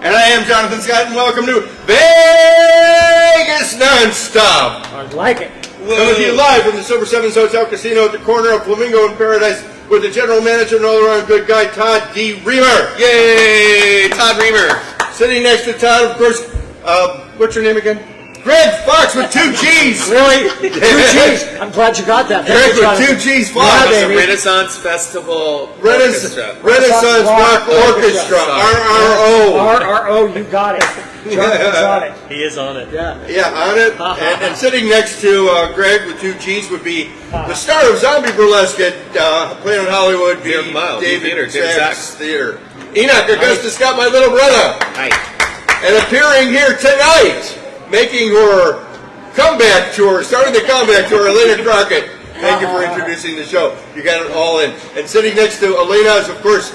And I am Jonathan Scott, and welcome to Vegas Nonstop. I like it. Coming to you live from the Silver Sevens Hotel Casino at the corner of Flamingo and Paradise with the general manager and all-around good guy, Todd DeRemer. Yay! Todd DeRemer. Sitting next to Todd, of course, what's your name again? Greg Fox with 2 G's. Really? 2 G's. I'm glad you got that. Greg with 2 G's. Fox. Yeah, the Renaissance Festival Orchestra. Renaissance Rock Orchestra. RRO. RRO, you got it. Jonathan's on it. He is on it. Yeah. Yeah, on it. And sitting next to Greg with 2 G's would be the star of Zombie Burlesque at Planet Hollywood, David Sachs Theater. Enoch, Augustus, got my little brother. Hi. And appearing here tonight, making her comeback tour, starting the comeback tour, Elena Crockett. Thank you for introducing the show. You got it all in. And sitting next to Elena is, of course,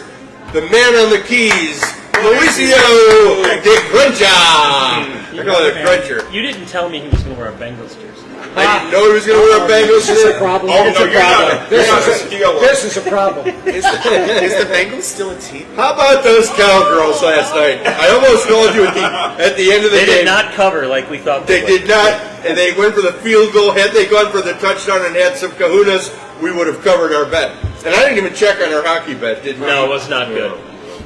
the man on the keys, Mauricio de Cruncha. I call it a cruncher. You didn't tell me he was going to wear a Bengals jersey. I didn't know he was going to wear a Bengals This is shirt. a problem. Oh, It's no, a you're problem. not. This is a problem. Is the Bengals still a team? How about those cowgirls last night? I almost called you at the end of the They game. did not cover like we thought They did not, and they went for the field goal. Had they gone for the touchdown and had some kahunas, we would have covered our bet. And I didn't even check on our hockey bet, did we? No, it was not good.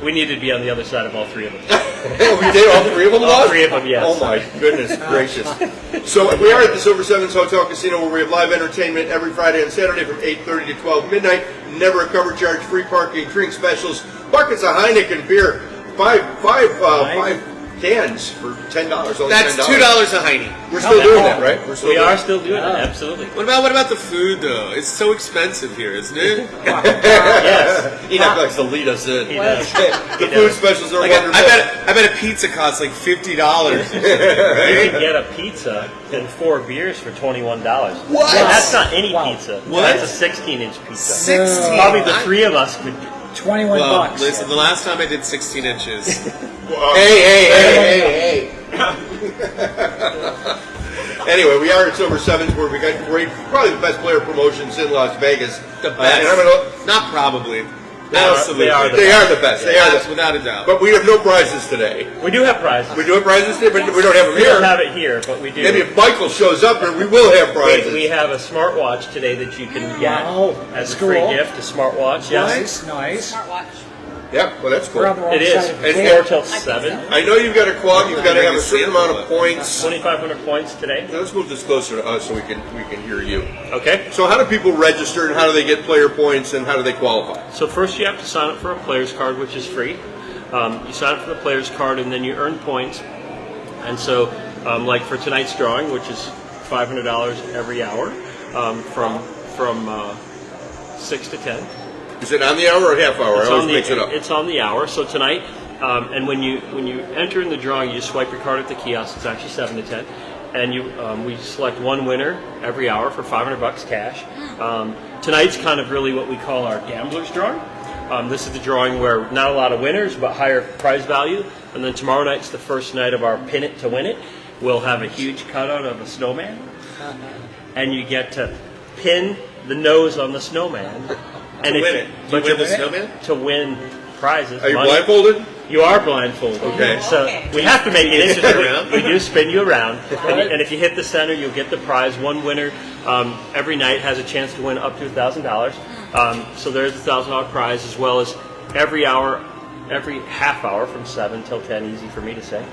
We needed to be on the other side of all three of them. We did all 3 of them. All 3 of them, yes. Oh my goodness gracious! So we are at the Silver Sevens Hotel Casino, where we have live entertainment every Friday and Saturday from 8:30 to 12 midnight. Never a cover charge, free parking, drink specials, buckets of Heineken beer, five cans for $10. Only That's $10. $2 a Heine. We're still doing that, right? We're still We doing are it. still doing it, absolutely. What about the food though? It's so expensive here, isn't it? Yes, Enoch likes to lead us in. he does. The food specials are Like wonderful. I bet a pizza costs like $50. You can get a pizza and 4 beers for $21. What? And that's not any Wow. pizza. What? That's a 16-inch pizza. 16. Probably the 3 of us could. 21 Well, bucks. listen, the last time I did 16 inches. Hey. Anyway, we are at Silver Sevens, where we got great, probably the best player promotions in Las Vegas. The best. And I'm gonna, Not probably. They Absolutely. are the they are the best. They are Yes, the, without a doubt. but we have no prizes today. We do have prizes. We do have prizes today, but we don't have them We here. don't have it here, but we do. Maybe if Michael shows up here, we will have prizes. We have a smartwatch today that you can get Wow, as a that's free cool. gift. A smartwatch, yes. Nice. Yeah, well, that's cool. We're on the wrong It is. side of the It's And- 4 till 7. I know you've got a club. You've got to have a certain amount of points. 2,500 points today. Now let's move this closer to us so we can hear you. Okay. So how do people register, and how do they get player points, and how do they qualify? So first you have to sign up for a player's card, which is free. You sign up for the player's card, and then you earn points. And so, like for tonight's drawing, which is $500 every hour, from 6 to 10. Is it on the hour or half hour? I always mix it up. It's on the hour. So tonight, and when you enter in the drawing, you just swipe your card at the kiosk. It's actually 7 to 10, and we select one winner every hour for $500 cash. Tonight's kind of really what we call our gambler's drawing. This is the drawing where not a lot of winners, but higher prize value. And then tomorrow night's the first night of our Pin It to Win It. We'll have a huge cutout of a snowman, and you get to pin the nose on the snowman. And win it. Do you win the snowman? To win prizes. Are you money. blindfolded? You are blindfolded. Okay. So we have to make it interesting. around? We do spin you around, and if you hit the center, you'll get the prize. One winner every night has a chance to win up to $1,000. So there's a $1,000 prize, as well as every hour, every half hour from 7 till 10. Easy for me to say.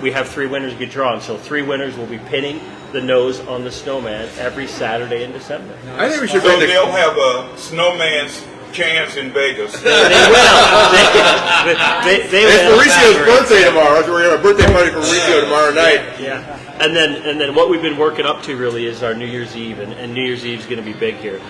We have 3 winners get drawn. So 3 winners will be pinning the nose on the snowman every Saturday in December. I think we should So bring they'll the... have a snowman's chance in Vegas. They will. They It's will. Mauricio's birthday tomorrow, so we're going to have a birthday party for Mauricio tomorrow night. Yeah, and then what we've been working up to really is our New Year's Eve, and New Year's Eve is going to be big here.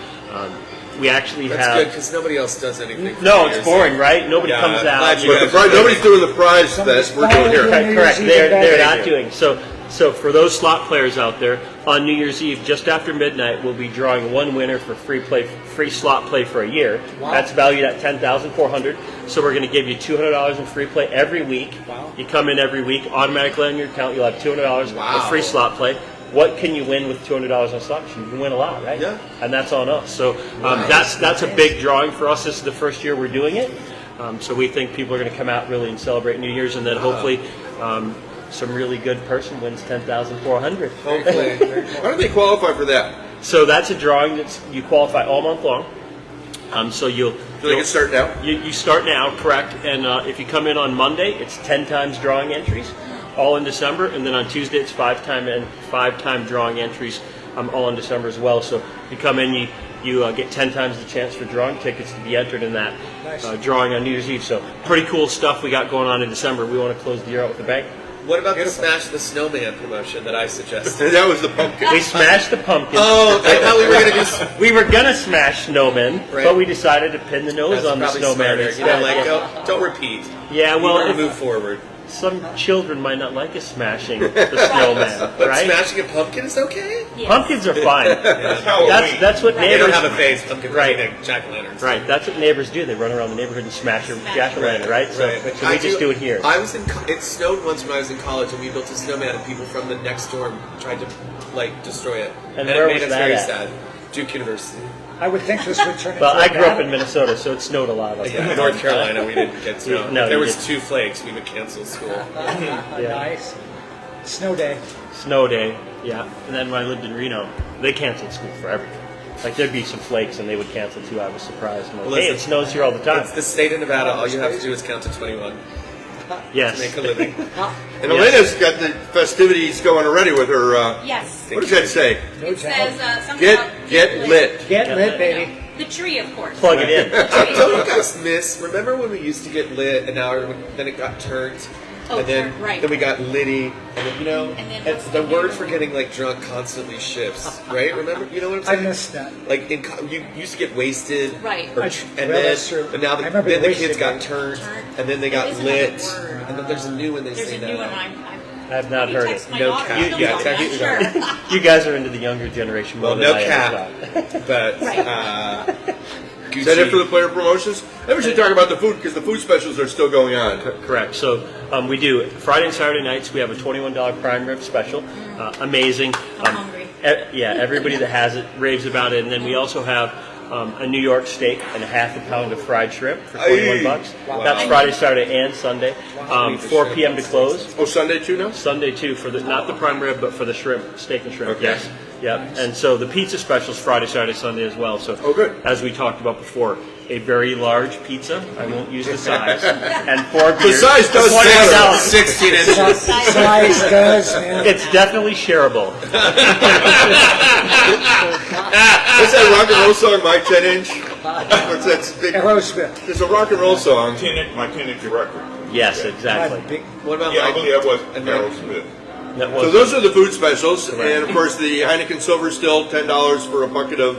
We actually That's have. good because nobody else does anything. for No, New it's Year's boring, Eve. right? Nobody Yeah, comes I'm out. glad you But the prize, nobody's doing the prize that we're doing here. Correct. New Year's Eve They're event. not doing so. So for those slot players out there, on New Year's Eve, just after midnight, we'll be drawing one winner for free slot play for a year. Wow. That's valued at $10,400. So we're going to give you $200 in free play every week. Wow. You come in every week, automatically on your account, you'll have $200 Wow. of free slot play. What can you win with $200 on slot machine? You can win a lot, right? Yeah. And that's on us. So that's a big drawing for us. This is the first year we're doing it. So we think people are going to come out really and celebrate New Year's, and then hopefully some really good person wins $10,400. Hopefully. How do they qualify for that? So that's a drawing that you qualify all month long. So So they can start now? You start now, correct? And if you come in on Monday, it's 10 times drawing entries, all in December, and then on Tuesday it's five time drawing entries, all in December as well. So you come in, you get 10 times the chance for drawing tickets to be entered in that drawing on New Year's Eve. So pretty cool stuff we got going on in December. We want to close the year out with a bang. What about the Smash the Snowman promotion that I suggested? That was the pumpkin. We smashed the pumpkin. Oh, I thought we were going to do... We were gonna smash snowmen, Right. but we decided to pin the nose That's on the probably snowman smarter. instead. You know, like, don't repeat. Yeah, We well, want to if- move forward. some children might not like us smashing the snowman, But right? smashing a pumpkin is okay? Pumpkins are fine. That's Halloween. That's what They don't neighbors. have a face. Pumpkins Right. are jack-o'-lanterns. Right, that's what neighbors do. They run around the neighborhood and smash your jack-o'-lantern, right? So, Right. so we just do it here. I was in. It snowed once when I was in college, and we built a snowman, and people from the next dorm tried to destroy it, And it where made was us that very at? sad. Duke University. I would think this would turn into Well, a I grew up battle. in Minnesota, so it snowed a lot. Yeah, in North Carolina, we didn't get snow. No, if there you was didn't. 2 flakes, we would cancel school. Nice. Snow day. Snow day, yeah. And then when I lived in Reno, they canceled school for everything. Like there'd be some flakes, and they would cancel too. I was surprised. I'm like, Well, hey, it listen, snows here all the time. It's the state of Nevada. All you have to do is count to 21 Yes. to make a living. And Elena's got the festivities going already with her. Yes. What does that say? It says something about Get lit. Get lit, baby. The tree, of course. Plug it in. Don't you guys miss? Remember when we used to get lit, and now then it got turned, Oh, and then turn, right. then we got litty, and then And then it's the word for getting like drunk constantly shifts, right? Remember, you know what I'm I saying? missed that. Like you used to get wasted, Right. or- I- and well, then that's true. but now I remember then the wasted kids got being turned, turned. and then they got There is lit, another word. and then there's a new one they There's say a now. new one. I have not heard it. My No daughter. cap. Still Yeah, don't, text I'm your sure. daughter. You guys are into the younger generation more Well, than no I cap, am. but Right. Is that it for the player promotions? Then we should talk about the food because the food specials are still going on. Correct. So we do Friday and Saturday nights. We have a $21 prime rib special. Amazing. I'm hungry. Everybody that has it raves about it. And then we also have a New York steak and a half a pound of fried shrimp for $21. Wow. That's Friday, Saturday, and Sunday. 4 p.m. to close. Oh, Sunday too now? Sunday too for the not the prime rib but for the shrimp, steak and shrimp. Okay. Yes. Yep. And so the pizza specials Friday, Saturday, Sunday as well. So Oh, good. as we talked about before, a very large pizza. I won't use the size. And 4 The beers. size does $20. matter. 16 inches. Size does, man. It's definitely shareable. What's that rock and roll song, My 10 Inch? What's that big? Aerosmith. There's a rock and roll song. My 10-inch record. Yes, My exactly. big- What about Yeah, I like believe that was and then- Aerosmith. That So was those are the food specials, and of course the Heineken Silver still $10 for a bucket of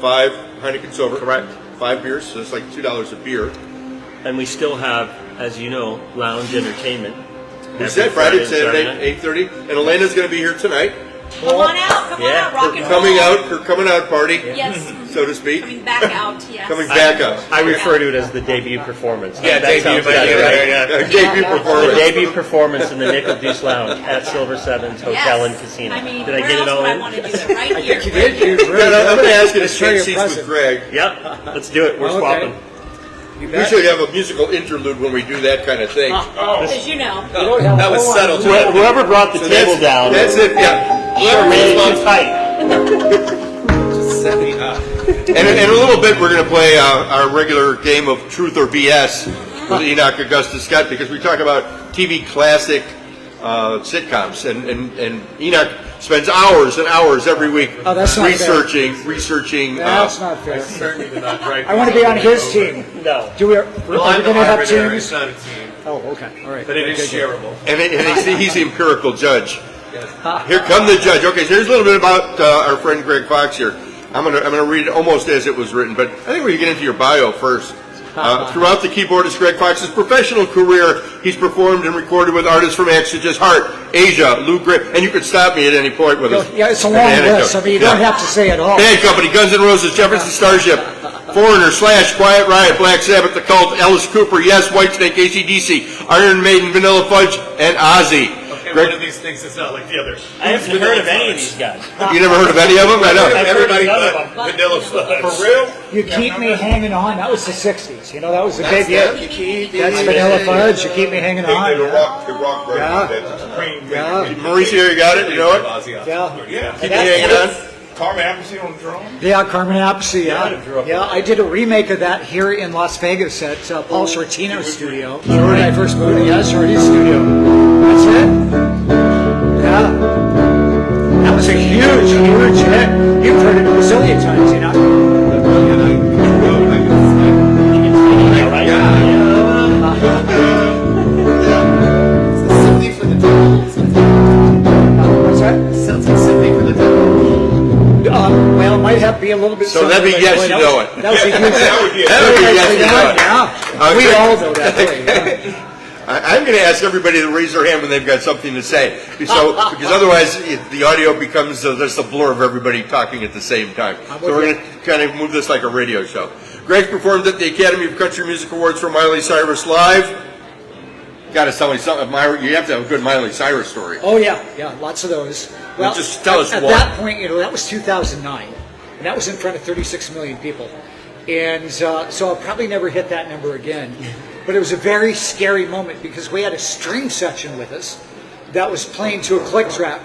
5 Heineken Silver. Correct. 5 beers, so it's like $2 a beer. and we still have, as you know, lounge entertainment. We every said Friday, and Saturday night. Saturday, 8:30, and Elena's going to be here tonight. Come on out. Come on Yeah. out. Rock Her and coming roll. out, her coming out party, Yes. so to speak. Coming back out. Yes. Coming back up. I refer to it as the debut performance. Yeah, That debut, sounds but better, yeah, right? yeah, yeah. Debut The performance. debut performance in the Nickel Deuce Lounge at Silver Sevens Hotel and Casino. I mean, Did I where get else it all would I in? want to do that? Right here. You right did. here. You Yeah, really I'm going to ask you to That's very take seats with impressive. Greg. Yep, let's do it. We're Okay. swapping. You We bet. should have a musical interlude when we do that kind of thing. As you know. You don't have That was a whole subtle. lot. Whoever brought the So table that's, down, That's it, yeah. sure made it too tight. Just set me up. And in a little bit, we're going to play our regular game of Truth or BS with Enoch, Augustus, Scott, because we talk about TV classic sitcoms, and Enoch spends hours and hours every week Oh, that's not researching. That's not fair. Certainly did not drag I want to be on his team. No. Do we? Are Well, we I'm the going to have arbiter. teams? It's not a team, Oh, okay. All right. but it is shareable. and he's the empirical judge. Here come the judge. Okay, so here's a little bit about our friend Greg Fox here. I'm gonna read it almost as it was written, but I think we can get into your bio first. Throughout the keyboardist Greg Fox's professional career, he's performed and recorded with artists from acts such as Heart, Asia, Lou Gramm, and you could stop me at any point with us. Yeah, it's a long list. I mean, you don't have to say it all. Bad Company, Guns N' Roses, Jefferson Starship, Foreigner, Slash, Quiet Riot, Black Sabbath, The Cult, Alice Cooper, Yes, Whitesnake, AC/DC, Iron Maiden, Vanilla Fudge, and Ozzy. And Greg? one of these things is not like the other. I haven't heard of any of these guys. You never heard of any of them? I know. Everybody None of but them. Vanilla Fudge. For real? You keep me hanging on. That was the '60s. You know, that was the That's big them. hit. You keep me That's hanging Vanilla on. Fudge. You keep me hanging on. The Yeah. rock record. Yeah. That Queen. Yeah. Mauricio, you got it? You know it? Yeah. Yeah. Keep me hanging on. Carmen Appice on the drum. Yeah, Carmen Appice, I yeah. grew up Yeah, I did a remake of that here in Las Vegas at Paul Sortino's studio. When I first moved, yeah, Shorty's studio. That's it. Yeah. That was a huge, huge hit. You've heard it a bazillion times, you know. All right? Symphony for the devil. What's that? Sounds like Symphony for the devil. Well, it might have to be a little bit. So that'd be similar, yes, but you that know was- it. That was a huge hit. That would be That would be yes, you know it. Yeah. We Okay. all know that. Really, yeah. I'm going to ask everybody to raise their hand when they've got something to say, because otherwise the audio becomes just a blur of everybody talking at the same time. So we're going to kind of move this like a radio show. Greg performed at the Academy of Country Music Awards for Miley Cyrus Live. Got to tell me something. You have to have a good Miley Cyrus story. Oh yeah, lots of those. Well, just tell us at one. that point, you know, that was 2009, and that was in front of 36 million people, and so I'll probably never hit that number again. But it was a very scary moment because we had a string section with us that was playing to a click track.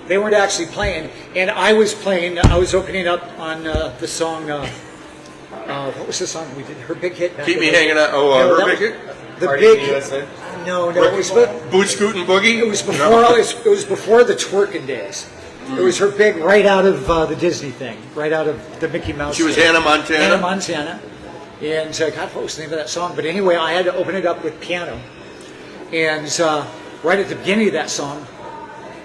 They weren't actually playing, and I was playing. I was opening up on the song. What was the song we did? Her big hit. back Keep in me the- hanging on. No, Her that big was- hit? The Party big. in the USA? No, it was. Boot Scoot and Boogie? It was before. It was before the twerking days. It was her big, right out of the Disney thing, right out of the Mickey Mouse. She was thing. Hannah Montana? Hannah Montana, and God, what was the name of that song? But anyway, I had to open it up with piano, and right at the beginning of that song,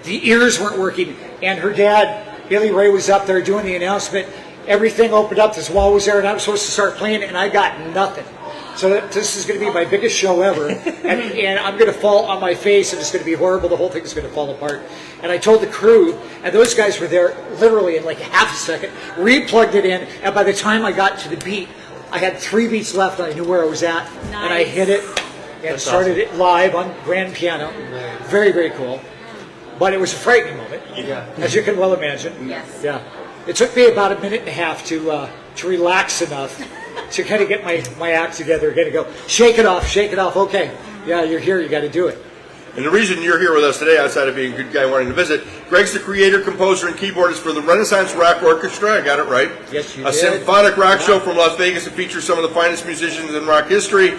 the ears weren't working, and her dad, Billy Ray, was up there doing the announcement. Everything opened up. This wall was there, and I was supposed to start playing, and I got nothing. So this is going to be my biggest show ever, and I'm going to fall on my face, and it's going to be horrible. The whole thing is going to fall apart. And I told the crew, and those guys were there literally in like half a second, re-plugged it in, and by the time I got to the beat, I had 3 beats left, and I knew where I was at, and I hit it, and started it live on grand piano. Very, very cool. But it was a frightening moment, as you can well imagine. Yes. Yeah. It took me about a minute and a half to relax enough to kind of get my act together, get to go, shake it off, okay. Yeah, you're here, you got to do it. And the reason you're here with us today, outside of being a good guy wanting to visit, Greg's the creator, composer, and keyboardist for the Renaissance Rock Orchestra. I got it right. Yes, you A did. symphonic rock show from Las Vegas that features some of the finest musicians in rock history.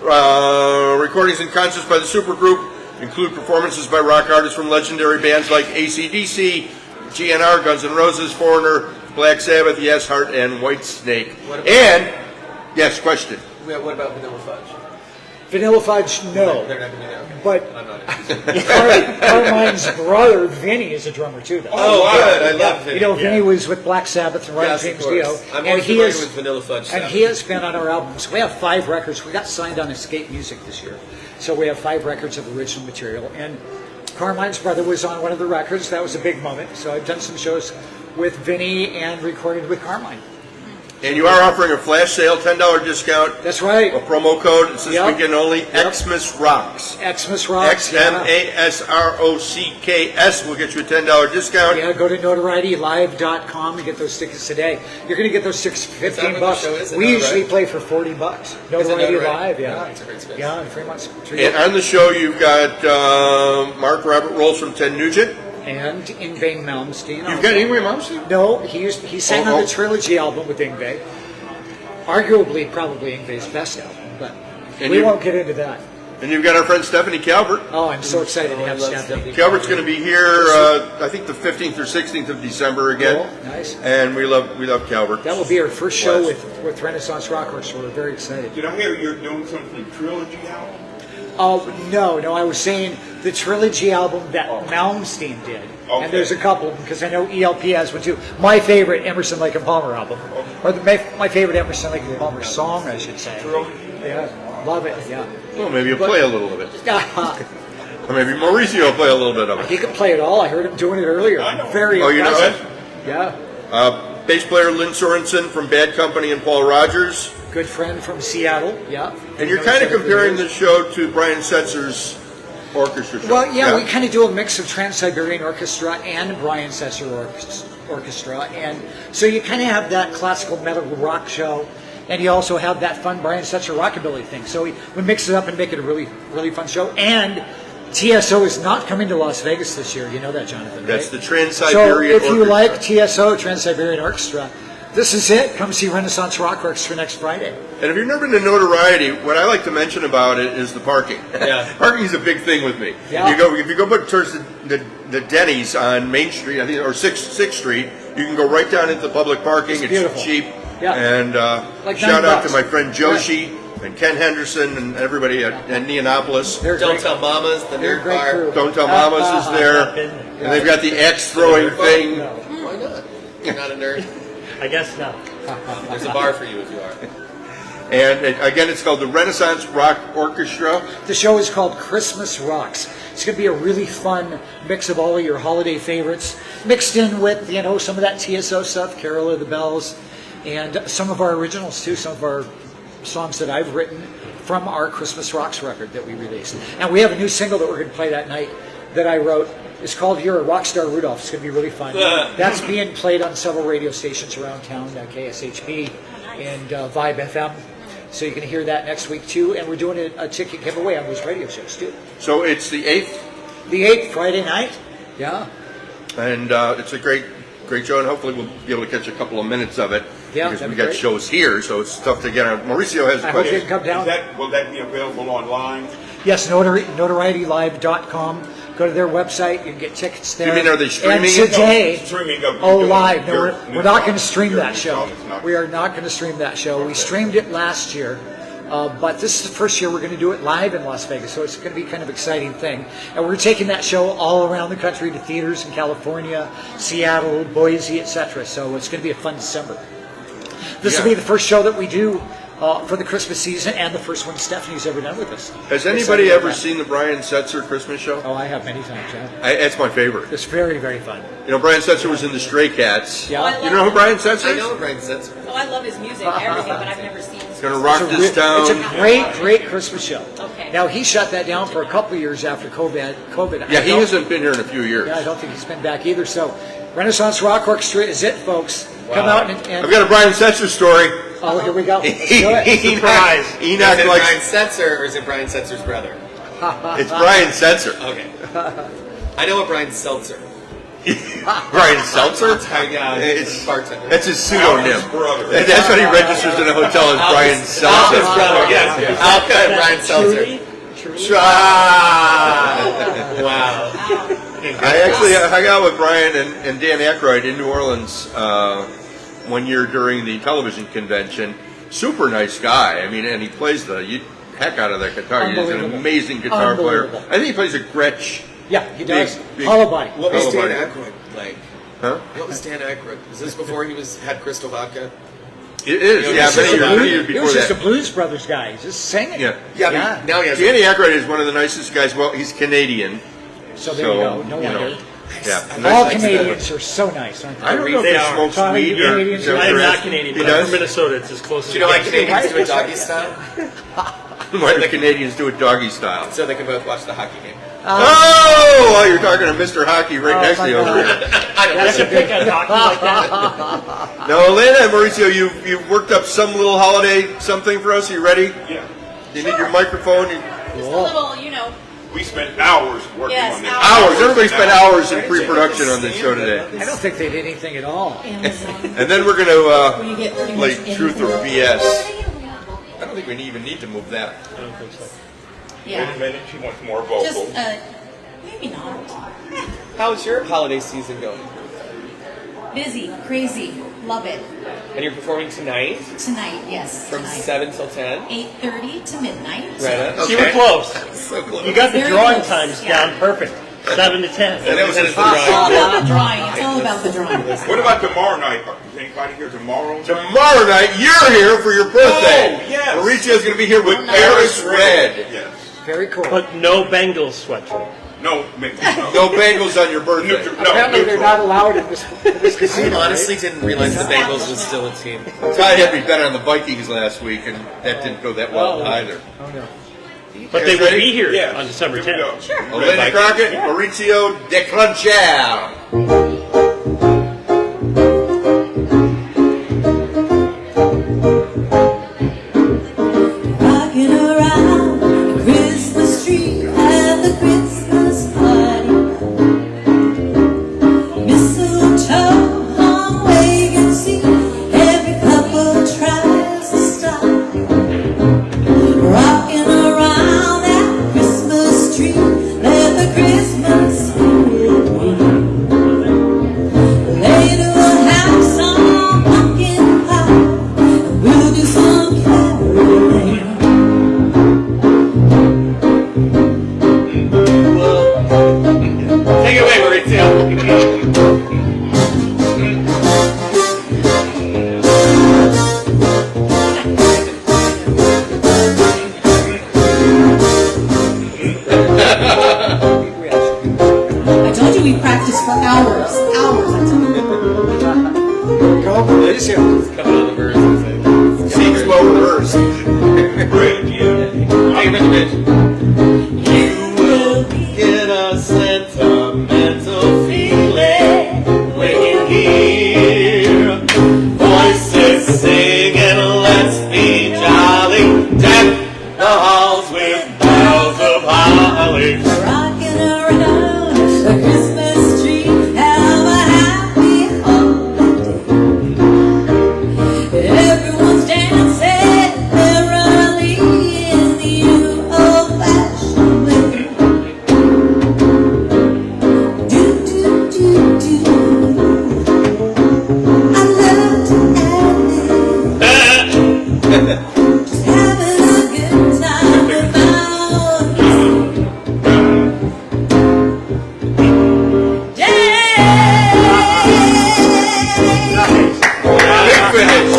Recordings and concerts by the supergroup include performances by rock artists from legendary bands like AC/DC, GNR, Guns N' Roses, Foreigner, Black Sabbath, Yes, Heart, and Whitesnake. And, yes, question. What about Vanilla Fudge? Vanilla Fudge, no. They're not going to be there. But I'm not. Carmine's brother, Vinny, is a drummer too, though. Oh, good. I love Vinny. You know, Vinny was with Black Sabbath and Ryan Yes, of James course. Dio. I'm and more he familiar is, with Vanilla Fudge and stuff. he has been on our albums. We have 5 records. We got signed on Escape Music this year. So we have 5 records of original material. And Carmine's brother was on one of the records. That was a big moment. So I've done some shows with Vinny and recorded with Carmine. And you are offering a flash sale, $10 discount, That's right. a promo code. It's this Yep. weekend only. Yep. Xmas Rocks. Xmas Rocks. XMASROCKS will get you a $10 discount. Yeah, go to notorietylive.com and get those tickets today. You're going to get those tickets for Is that what the $15. show is? We Is that usually right? play for $40. Is it Notoriety Notoriety? Live, yeah. Yeah, it's a great space. Yeah, in Fremont. And on the show, you've got Mark Robert Rolls from Ted Nugent. And Ingve Malmsteen. You've got Ingrid Malmsteen? No, he sang Oh, on oh. the Trilogy album with Ingve. Arguably, probably Ingve's best album, but And we you- won't get into that. And you've got our friend Stephanie Calvert. Oh, I'm so excited to I have love Stephanie. Stephanie. Calvert's going to be here, I think the 15th or 16th of December again. Cool, nice. And we love Calvert. That will be our first show Bless. with Renaissance Rockers, so we're very excited. Did I hear you're doing something from the Trilogy album? Oh, no, I was saying the Trilogy album that Malmsteen did. Okay. And there's a couple, because I know ELP has one too. My favorite Emerson, Lake and Palmer album. Or my favorite Emerson, Lake and Palmer song, I should say. Trilogy? Yeah, love it, yeah. Well, maybe you'll play a little of it. He Or maybe Mauricio will play a little bit of it. can play it all. I heard him doing it earlier. I know. Very Oh, you know impressive. that? Yeah. Bass player Lynn Sorensen from Bad Company and Paul Rogers. Good friend from Seattle, yeah. And you're kind of comparing the show to Brian Setzer's orchestra show. Well, yeah, we kind of do a mix of Trans-Siberian Orchestra and Brian Setzer Orchestra, and so you kind of have that classical metal rock show, and you also have that fun Brian Setzer rockabilly thing. So we mix it up and make it a really, really fun show. And TSO is not coming to Las Vegas this year. You know that, Jonathan, That's right? the Trans-Siberian So if you Orchestra. like TSO, Trans-Siberian Orchestra, this is it. Come see Renaissance Rock Orchestra next Friday. And if you've never been to Notoriety, what I like to mention about it is the parking. Yeah. Parking is a big thing with me. Yeah. If you go towards the Denny's on Main Street, I think, or 6th Street, you can go right down into public parking. It's beautiful. cheap. Yeah. And Like shout out $9. to my friend Joshi and Ken Henderson and everybody at Neonopolis. They're Don't great. Tell Mamas, the They're a nerd great bar. crew. Don't Tell Mamas is there. And they've got the axe throwing thing. No. Why not? You're not a nerd. I guess not. There's a bar for you if you are. And again, it's called the Renaissance Rock Orchestra. The show is called Christmas Rocks. It's going to be a really fun mix of all of your holiday favorites, mixed in with, some of that TSO stuff, Carol of the Bells, and some of our originals too, some of our songs that I've written from our Christmas Rocks record that we released. And we have a new single that we're going to play that night that I wrote. It's called You're a Rockstar Rudolph. It's going to be really fun. That's being played on several radio stations around town, KSHP and Vibe FM. So you can hear that next week too. And we're doing a ticket giveaway on those radio shows too. So it's the 8th, The 8th, Friday night. Yeah. and it's a great show, and hopefully we'll be able to catch a couple of minutes of it. Yeah, because that'd we be got great. shows here, so it's tough to get on. Mauricio has a I hope you question. can come down. Will that be available online? Yes, notorietylive.com. Go to their website. You can get tickets there. You mean, are they streaming and it? today, Streaming of live. No, their we're not going to stream their that new show. song is not- We are not going to stream that show. We streamed it last year. But this is the first year we're going to do it live in Las Vegas, so it's going to be kind of an exciting thing. And we're taking that show all around the country to theaters in California, Seattle, Boise, etc. So it's going to be a fun December. This will be the first show that we do for the Christmas season, and the first one Stephanie's ever done with us. Has Excited anybody about ever that. seen the Brian Setzer Christmas show? Oh, I have many times, yeah. It's my favorite. It's very, very fun. Brian Setzer was in the Stray Cats. Yeah. Oh, I You know who Brian Setzer I is? know Brian Setzer. Oh, I love his music, everything, but I've never seen his. Gonna rock It's a this town. It's a great, great Christmas show. Okay. Now, he shut that down for a couple of years after COVID. Yeah, I he don't- hasn't been here in a few years. Yeah, I don't think he's been back either. So, Renaissance Rock Orchestra is it, folks. Come out and I've got a Brian Setzer story. oh, here we go. Let's do it. Enoch Is it likes. Brian Setzer or is it Brian Setzer's brother? It's Brian Setzer. Okay. I know a Brian Seltzer. Brian Seltzer? Yeah, It's bartender. That's his pseudonym. Al's brother. That's what he registers in a hotel as Brian Al's Seltzer. brother, yes. Alka and Brian Seltzer. Wow. I actually hung out with Brian and Dan Aykroyd in New Orleans one year during the television convention. Super nice guy. I mean, and he plays the heck out of that guitar. He's an Unbelievable. amazing guitar player. Unbelievable. I think he plays a Gretsch. Yeah, he does. Big- Hollow body. What was Hello, Dan buddy. Aykroyd like? Huh? What was Dan Aykroyd? Was this before he had Crystal Vodka? It is. He Yeah, was but just a many blues- years He before was just a that. Blues Brothers guy. He's just singing. Yeah. Yeah, Yeah. but now he has. Danny Aykroyd is one of the nicest guys. Well, he's Canadian. So there you go. No you know, wonder. Yeah. All Nice guy. Canadians are so nice, aren't they? I don't know if They he are. smokes Tommy, weed or. Canadians is that are- what I'm you're not asking? Canadian, He but I'm does? from Minnesota. It's as close as Do you know why it gets. Canadians do it doggy style? Why the Canadians do it doggy style? So they can both watch the hockey game. Oh, well, you're talking to Mr. Hockey right next to you my over God. here. I don't That's know. a pick on hockey like that. Now, Elena and Mauricio, you've worked up some little holiday something for us. Are you ready? Yeah. You need your microphone. Just a little, We spent hours working Yes, on this. Hours. Everybody spent hours in pre-production on this show today. I don't think they did anything at all. Amazon. And then we're going Where you get pretty to much play Truth or anything. BS. I don't think we even need to move that. I don't think so. Wait a Yeah. minute, she wants more vocal. Just, maybe not. How's your holiday season going? Busy, crazy, love it. And you're performing tonight Tonight, yes. from tonight. 7 till 10? 8:30 to midnight. Right. You were close. So close. You got the Very drawing close, times yeah. down perfect. 7 to 10. And that was his It's all drawing. about the drawing. It's all about the drawing. What about tomorrow night? Is anybody here tomorrow? Tomorrow night, you're here for your birthday. Oh, yes. Mauricio's going to be here with nice. Paris Red. Yes. Very cool. But no Bengals sweatshirt. No, No bangles on your birthday. Neutral. No, Apparently they're neutral. not allowed in this I casino. honestly didn't realize the Bengals was still a team. Todd had me bet on the Vikings last week, and that didn't go that well either. Oh no. But they guys will ready? be here Yeah. on December Here we 10th. go. Sure. Elena Crockett, Maurizio De Cronchal. Rocking around the Christmas tree at the Christmas party. Mistletoe hung wait and see. Every couple tries to stop. Rocking around that Christmas tree, let the Christmas spirit ring. Later we'll have some pumpkin pie, and we'll do some caroling. Take it away, Maurizio. I told you we practiced for hours. Hours, I told you. Go, Maurizio. Coming on the verse and say, Sing slow reverse. Great, yeah. hey, Rich, you will get a sentimental feeling when you hear voices sing and let's be jolly. Deck the halls with bells of holly. Rocking around the Christmas tree, have a happy holiday. Everyone's dancing merrily in the old-fashioned way. Do do do do. I love to add it. Just having a good time with my Big finish.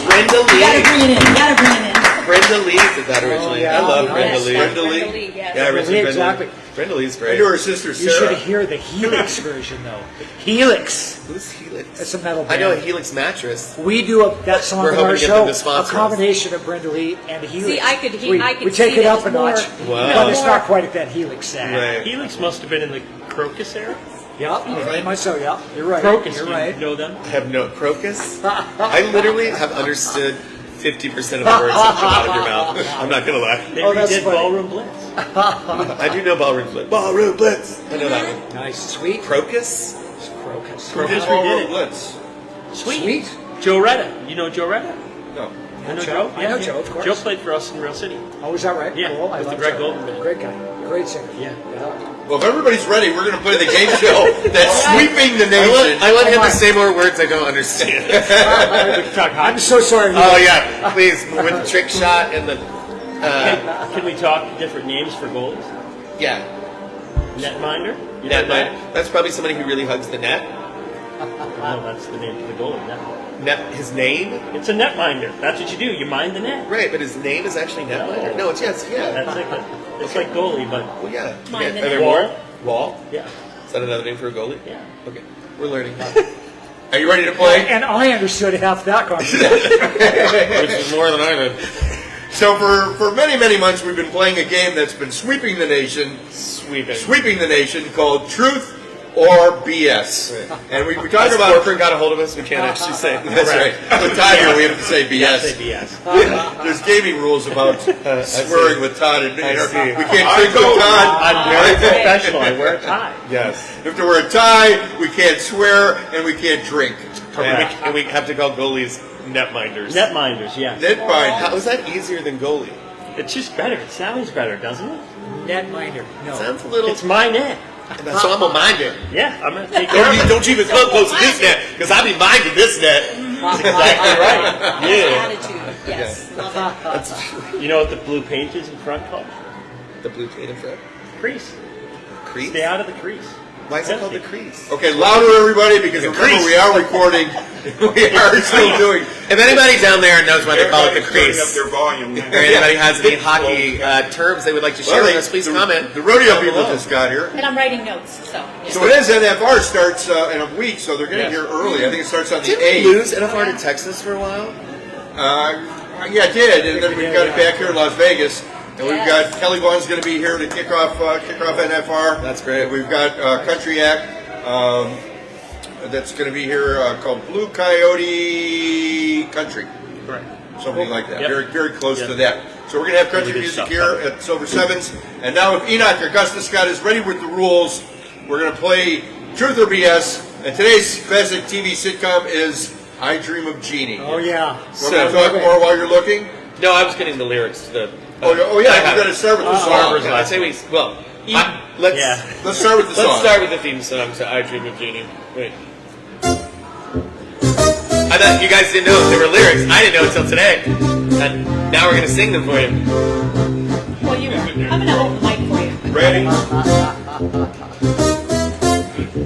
Brenda You gotta Lee. bring it in. You gotta bring it in. Brenda Lee did that originally. yeah. I love Oh, Brenda Yes, Lee. that's Brenda Lee. Brenda Lee, yes. Yeah, originally Brenda Exactly. Lee. Brenda Lee's I great. knew her sister You should Sarah. hear the Helix version, though. Helix. Who's Helix? It's a metal I know a band. Helix mattress. We do that song We're on hoping our to get show, them to a sponsor us. combination of Brenda Lee and Helix. See, I could we see take it that up it's a notch, more- Wow. but it's not quite at that Helix sound. Right. Helix must have been in the Crocus era. Yeah, very much so. Yeah, you're right. Crocus, You're you right. know them? I have no crocus. I literally have understood 50% of the words that come out of your mouth. I'm not gonna lie. They Oh, that's redid funny. Ballroom Blitz. I do know Ballroom Blitz. Ballroom Blitz. I know that one. Nice, sweet. Crocus? Crocus. Crocus Just redid it. Blitz. Sweet. Sweet. Joe Retta. You know Joe Retta? No. You know Joe. Joe? I know Joe, of course. Joe played for us in Real City. Oh, is that right? Yeah, Cool. I with the love Greg Joe. Golden band. Great guy. Great singer. Yeah. Well, if everybody's ready, we're going to play the game show that's sweeping the nation. I want him to say more words I don't understand. I'm so sorry. Oh yeah, please with the trick shot and the Can we talk different names for goalies? yeah. Netminder? You Net know that? That's probably somebody who really hugs the net. No, that's the name for the goalie. Net. Net. His name. It's a netminder. That's what you do. You mind the net. Right, but his name is actually Netminder. No, it's yeah. That's like it's like goalie, but Well, yeah. Mind Okay, the are there net. more? Wall. yeah, Is that another name for a goalie? yeah. Okay, we're learning. Are you ready to play? And I understood half that conversation. Which is more than I did. So for many, many months, we've been playing a game that's been sweeping the nation, called Truth or BS. And we talk about... Corporate got a hold of us. We can't actually say. That's right. With Todd here, we have to say BS. Say BS. There's gaming rules about swearing with Todd. And, you know, see. we can't drink with Todd. I'm very professional. I wear a tie. Yes. We have to wear a tie, we can't swear, and we can't drink. And we have to call goalies netminders. Netminders, yes. Netminder. How is that easier than goalie? It's just better. It sounds better, doesn't it? Netminder. No. Sounds a little. It's my net. So I'm gonna mind it. Yeah, I'm gonna take care of it. Don't you even come close to this net, because I be minding this net. That's exactly right. Yeah. Attitude. Yes. Love it. You know what the blue paint is in front called? The blue plate in front. Crease. Crease. Stay out of the crease. Why is it called the crease? Okay, louder, everybody, because remember, we are recording. We are still doing. If anybody down there knows why they call it the Everybody's crease, turning up their volume. or anybody has any hockey terms they would like to share with us, please comment. The rodeo down people below. just got here. And I'm writing notes, so. Yeah. So it is NFR starts in a week, so they're getting here early. I think it starts on the Didn't we 8th. lose NFR to Texas for a while? Yeah, it did, and then we got it back here in Las Vegas. And we've got Kelly Vaughn's going to be here to kick off NFR. That's great. We've got Country Act that's going to be here called Blue Coyote Country. Right. Something like that. Yep. Very, very close Yep. to that. So we're going to have country Really good music stuff here coming. at Silver Sevens. And now if Enoch Augustus Scott is ready with the rules, we're going to play Truth or BS. And today's classic TV sitcom is I Dream of Jeannie. Oh yeah. Want to talk more while you're looking? No, I was getting the lyrics to the. Oh yeah, we're going to start with the song. Barbara's I say we. Well, let's Let's start with the song. let's start with the theme song to "I Dream of Jeannie." Wait. I thought you guys didn't know if there were lyrics. I didn't know until today, and now we're gonna sing them for you. Well, I'm going to hold the mic for you. Ready?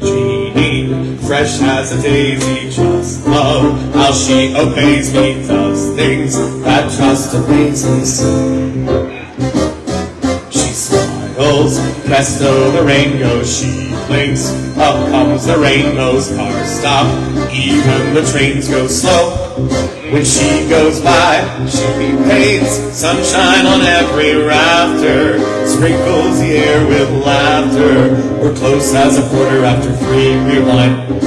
Jeannie, fresh as a daisy, just love how she obeys me, does things that trust amazes. She smiles, presto, the rain goes, she blinks, up comes the rainbows, cars stop, even the trains go slow. When she goes by, she paints sunshine on every rafter, sprinkles the air with laughter. We're close as a quarter after 3, rewind.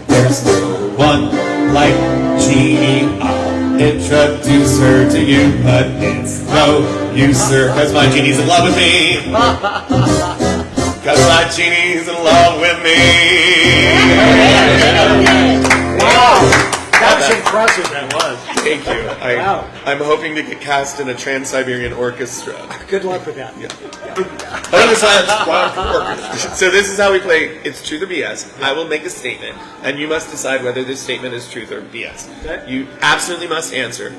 There's no one like Jeannie. I'll introduce her to you, but it's no use, sir, cause my Jeannie's in love with me. Cause my Jeannie's in love with me. Wow. That was impressive. That was. Thank you. Wow. I'm hoping to get cast in a Trans-Siberian Orchestra. Good luck with that. So this is how we play. It's truth or BS. I will make a statement, and you must decide whether this statement is truth or BS. Okay. You absolutely must answer.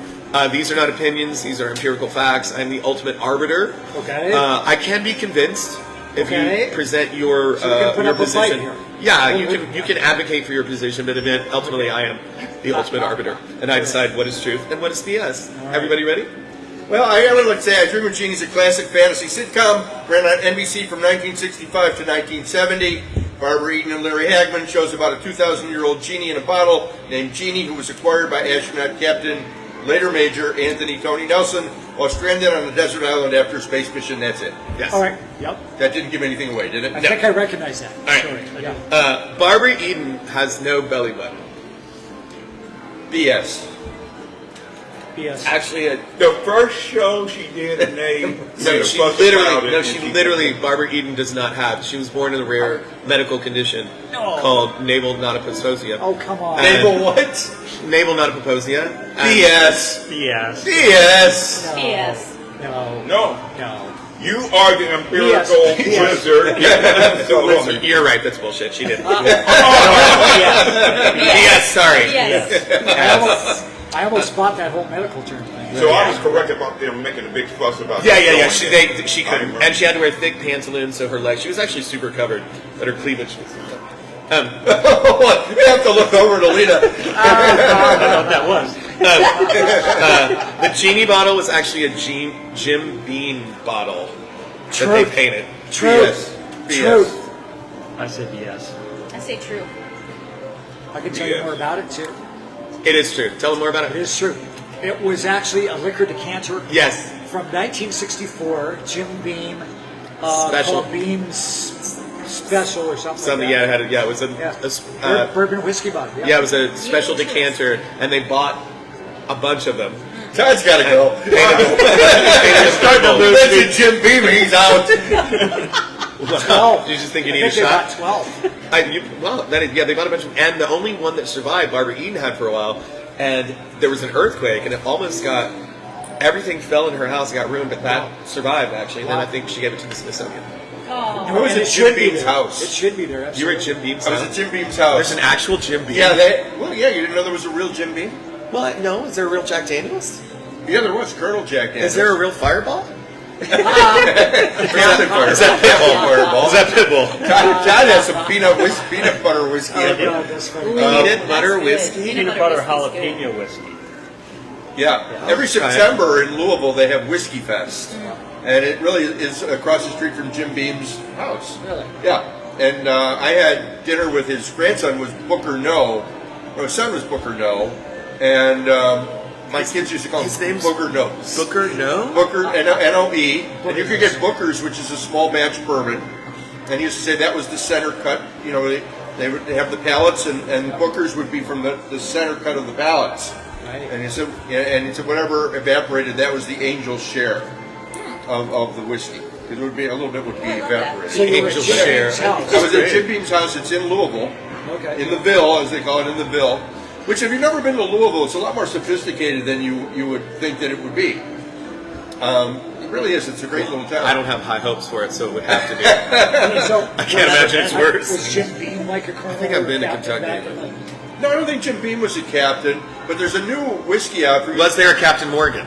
These are not opinions. These are empirical facts. I'm the ultimate arbiter. Okay. I can be convinced if Okay. you present your So we're gonna put your up a fight position. here. Yeah, you can advocate for your position, but ultimately I am the ultimate arbiter, and I decide what is truth and what is BS. Everybody ready? Well, I would like to say I Dream of Jeannie is a classic fantasy sitcom, ran on NBC from 1965 to 1970. Barbara Eden and Larry Hagman shows about a 2,000-year-old genie in a bottle named Jeannie, who was acquired by astronaut Captain, later Major Anthony Tony Nelson, while stranded on a desert island after a space mission. That's it. Yes. All right. Yep. That didn't give anything away, did it? I think I recognize that. All right. Sorry. Yeah. Barbara Eden has no belly button. BS. BS. Actually, The first show she did, and they made a she fuss about it. literally, Barbara Eden does not have. She was born in a rare medical condition called naval notopososia. Oh, come on. Naval what? Naval notopososia. BS. BS. BS. Yes. No. No, No. you are the empirical Yes. wizard. So you're right. That's bullshit. She didn't. Oh, Yes, sorry. Yes. I almost bought that whole medical term thing. So I was correct about them making a big fuss about Yeah. that. She couldn't, and she had to wear thick pantaloons, so her legs. She was actually super covered, but her cleavage was. We have to look over to Lena. I don't know what that was. The genie bottle was actually a Jim Beam bottle that they Truth. painted. Truth. Truth. I said yes. I say true. I can tell you more about it too. It is true. Tell them more about It it. is true. It was actually a liquor decanter Yes. from 1964. Jim Beam. Special. Called Beam's Special or something. Something. like Yeah, that. it had. Yeah, it was a. Bourbon whiskey bottle. Yeah, it was a special decanter, and they bought a bunch of them. Todd's got to go. Starting to lose That's a Jim Beam. He's out. 12. You just think you I need a think they shot? got 12. They bought a bunch of them, and the only one that survived, Barbara Eden had for a while, and there was an earthquake, and it almost got, everything fell in her house, and got ruined, but that survived, actually, and then I think she gave it to the Smithsonian. Oh. Who was And at it Jim should be Beam's there. house? It should be there. You were Absolutely. at Jim Beam's I was house? at Jim Beam's house. There's an actual Jim Beam? Yeah, you didn't know there was a real Jim Beam? What? No? Is there a real Jack Daniels? Yeah, there was. Colonel Jack Daniels. Is there a real Fireball? Is that Fireball? Is that Pitbull? Todd has some peanut butter whiskey. Oh, God, that's funny. Peanut butter That's good. whiskey? Peanut butter whiskey's good. jalapeno whiskey. Yeah. Every September in Louisville they have Whiskey Fest, and it really is across the street from Jim Beam's house. Really? Yeah. And I had dinner with his grandson was Booker No, or his son was Booker No, and My kids used to call His him name's Booker Nose. Booker, no? Booker, N-O-E. And you could get Booker's, which is a small batch bourbon. And he used to say that was the center cut. You know, they would have the pallets, and Booker's would be from the center cut of the pallets. Right. And he said whatever evaporated, that was the angel's share of the whiskey. It would be a little bit would be evaporated. So you were at Angel Jim share. Beam's house. I was at Jim Beam's house. It's in Louisville, Okay. in the Ville, as they call it, in the Ville. Which, if you've never been to Louisville, it's a lot more sophisticated than you would think that it would be. It really is. It's a great little town. I don't have high hopes for it, so it would have to be. I can't imagine it's worse. Was Jim Beam like a colonel? I think I've been to captain Kentucky, back but- No, I don't think Jim Beam was a captain, but there's a new whiskey out for. Was there a Captain Morgan?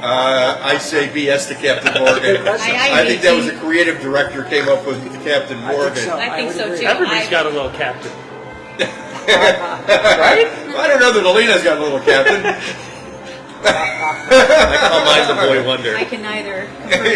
I say BS to Captain Morgan. I think that was a creative director came up with Captain Morgan. so. I think so would too. agree. Everybody's got a little captain. Right? I don't know that Elena's got a little captain. I call mine the Boy Wonder. I can neither confirm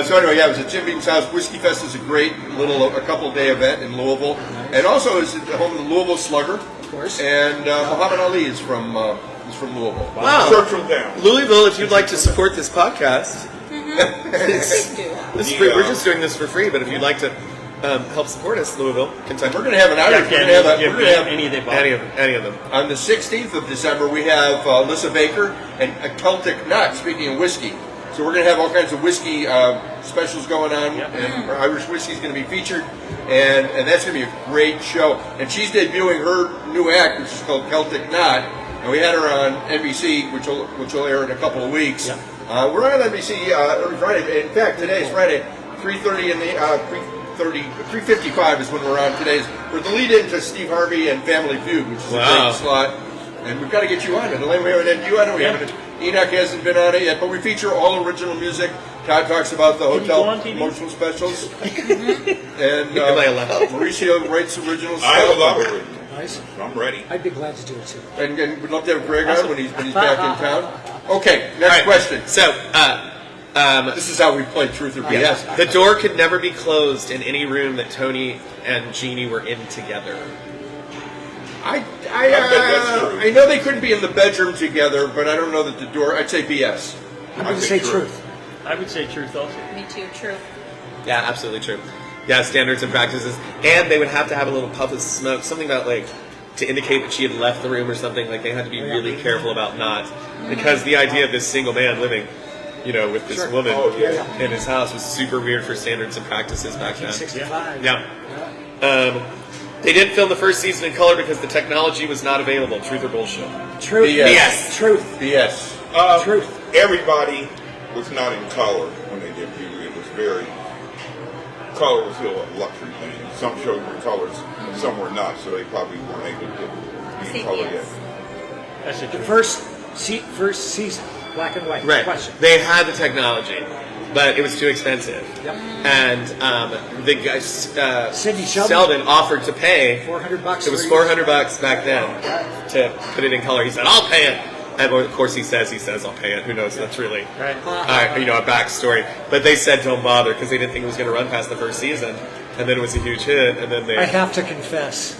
So anyway, yeah, it was at Jim Beam's house. Whiskey Fest is a great a couple day event in Louisville, and also is the home of the Louisville Slugger. Of course. And Muhammad Ali is from Louisville. Wow. Churchill down. Louisville, if you'd like to support this podcast, Please do. this is free. We're just doing this for free, but if you'd like to help support us, Louisville, Kentucky. We're going to have an Irish. We're going to have any of them. Any of them. on the 16th of December. We have Alyssa Baker and a Celtic Knot. Speaking of whiskey, so we're going to have all kinds of whiskey specials going on, and our Irish whiskey is going to be featured, and that's going to be a great show. And she's debuting her new act, which is called Celtic Knot. And we had her on NBC, which will air in a couple of weeks. We're on NBC every Friday. In fact, today is Friday, 3:30 in the 3:55 is when we're on today's. We're the lead-in to Steve Harvey and Family Feud, which is a Wow. great slot. And we've got to get you on it. Elaine, we haven't had you on it. We haven't. Enoch hasn't been on it yet, but we feature all original music. Todd talks about the you hotel go on TV? promotional specials. And Am I allowed? Mauricio writes original stuff. I love it. Nice. I'm ready. I'd be glad to do it too. And we'd love to have Greg on when he's back in town. Okay, next All right. question. So, This is how we play Truth or BS. the door could never be closed in any room that Tony and Jeannie were in together. I bet that's true. I know they couldn't be in the bedroom together, but I don't know that the door. I'd say BS. I'm going to say think truth. I would say truth also. Me too. True. Yeah, absolutely true. Yeah, standards and practices. And they would have to have a little puff of smoke, something about like to indicate that she had left the room or something. Like they had to be really careful about not, because the idea of this single man living, with this woman in his house was super weird for standards and practices back then. 65. Yeah. They didn't film the first season in color because the technology was not available. Truth or bullshit? Truth. BS. Truth. BS. Truth. Everybody was not in color when they did Beauty. It was very. Color was still a luxury thing. Some shows were colors, some were not, so they probably weren't able to be in color yet. That's a The truth. first season, black and white. Right. Question. They had the technology, but it was too expensive. Yep. And the guy, Sidney Sheldon offered to pay. $400. It was $400 back then to put it in color. He said, "I'll pay it." And of course, he says, "I'll pay it." Who knows? That's really, Right. a backstory. But they said, "Don't bother," because they didn't think it was going to run past the first season. And then it was a huge hit. And then they. I have to confess,